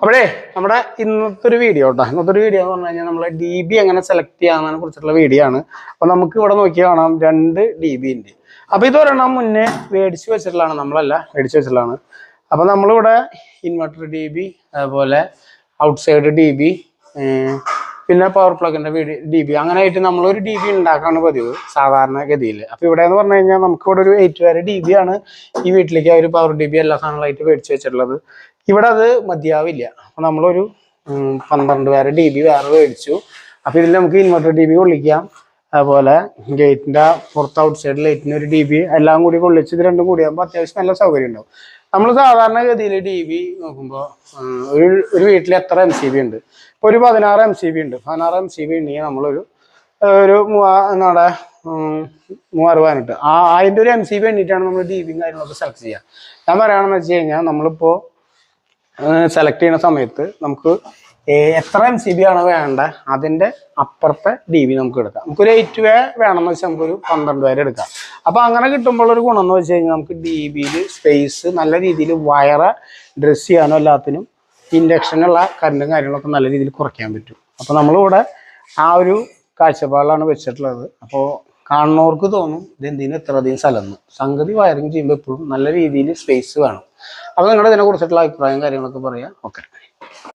അപ്പോഴേ നമ്മുടെ ഇന്നത്തെ ഒരു വീഡിയോ കേട്ടോ. ഇന്നത്തെ ഒരു വീഡിയോ എന്ന് പറഞ്ഞു കഴിഞ്ഞാൽ നമ്മളെ DB എങ്ങനെ സെലക്ട് ചെയ്യാന്നതിനെ കുറിച്ചിട്ടുള്ള വീഡിയോ ആണ്. അപ്പൊ നമുക്ക് ഇവിടെ നോക്കി കാണാം 2 DB ഉണ്ട്. അപ്പൊ ഇതൊരെണ്ണം മുന്നേ മേടിച്ചു വെച്ചിട്ടുള്ളതാണ്, നമ്മളല്ല മേടിച്ചു വെച്ചിട്ടുള്ളതാണ്. അപ്പൊ നമ്മളിവിടെ ഇൻവെർട്ടർ DB, അതുപോലെ ഔട്ട്സൈഡ് DB, പിന്നെ പവർ പ്ലഗിന്റെ DB, അങ്ങനെ ആയിട്ട് നമ്മളൊരു DB ഉണ്ടാക്കാണ് പതിവ് സാധാരണഗതിയിൽ. അപ്പൊ ഇവിടെ എന്ന് പറഞ്ഞു കഴിഞ്ഞാൽ നമുക്ക് ഇവിടെ ഒരു 8 വരെ DB ആണ് ഈ വീട്ടിലേക്ക് ഒരു പവർ DB എല്ലാ സാധനങ്ങളായിട്ട് മേടിച്ചു വെച്ചിട്ടുള്ളത്. ഇവിടെ അത് മതിയാവില്ല. അപ്പൊ നമ്മളൊരു 12 വരെ DB വേറെ മേടിച്ചു. അപ്പൊ ഇതിൽ നമുക്ക് ഇൻവെർട്ടർ DB കൊള്ളിക്കാം, അതുപോലെ ഗേറ്റിന്റെ പുറത്ത് ഔട്ട് സൈഡ് ലൈറ്റിന് ഒരു DB, എല്ലാം കൂടി കൊള്ളിച്ച് ഇത് രണ്ടും കൂടിയാകുമ്പോൾ അത്യാവശ്യം നല്ല സൗകര്യം ഉണ്ടാവും. നമ്മൾ സാധാരണഗതിയിൽ DB നോക്കുമ്പോൾ ഒരു വീട്ടിൽ എത്ര MCB ഉണ്ട്? ഇപ്പോൾ ഒരു 16 MCB ഉണ്ട്. 16 MCB ഉണ്ടെങ്കിൽ നമ്മളൊരു 360 അതിൻ്റെ ഒരു MCB വേണ്ടിയിട്ടാണ് നമ്മൾ DBയും കാര്യങ്ങളൊക്കെ സെലക്ട് ചെയ്യുക. ഞാൻ പറയുകയാണെന്ന് വെച്ച് കഴിഞ്ഞാൽ നമ്മളിപ്പോൾ സെലക്ട് ചെയ്യുന്ന സമയത്ത് നമുക്ക് എത്ര MCB ആണ് വേണ്ട അതിൻ്റെ അപ്പുറത്തെ DB നമുക്ക് എടുക്കാം. നമുക്കൊരു 8 വരെ വേണമെന്ന് വെച്ചാൽ നമുക്കൊരു 12 വരെ എടുക്കാം. അപ്പോൾ അങ്ങനെ കിട്ടുമ്പോൾ ഒരു ഗുണം എന്ന് വെച്ച് കഴിഞ്ഞാൽ നമുക്ക് DBയിൽ സ്പേസ് നല്ല രീതിയിൽ വയറ് ഡ്രസ് ചെയ്യാനോ എല്ലാത്തിനും ഇൻഡക്ഷനുള്ള കറണ്ടും കാര്യങ്ങളൊക്കെ നല്ല രീതിയിൽ കുറയ്ക്കാൻ പറ്റും. അപ്പോൾ നമ്മളിവിടെ ആ ഒരു കാഴ്ചപ്പാടിലാണ് വെച്ചിട്ടുള്ളത്. അപ്പോൾ കാണുന്നവർക്ക് തോന്നും ഇതെന്തിനും ഇത്ര അധികം സ്ഥലം എന്ന്. സംഗതി വയറിങ് ചെയ്യുമ്പോൾ എപ്പോഴും നല്ല രീതിയിൽ സ്പേസ് വേണം. അപ്പോൾ നിങ്ങളുടെ ഇതിനെ കുറിച്ചിട്ടുള്ള അഭിപ്രായം കാര്യങ്ങളൊക്കെ പറയാം. ഓക്കെ.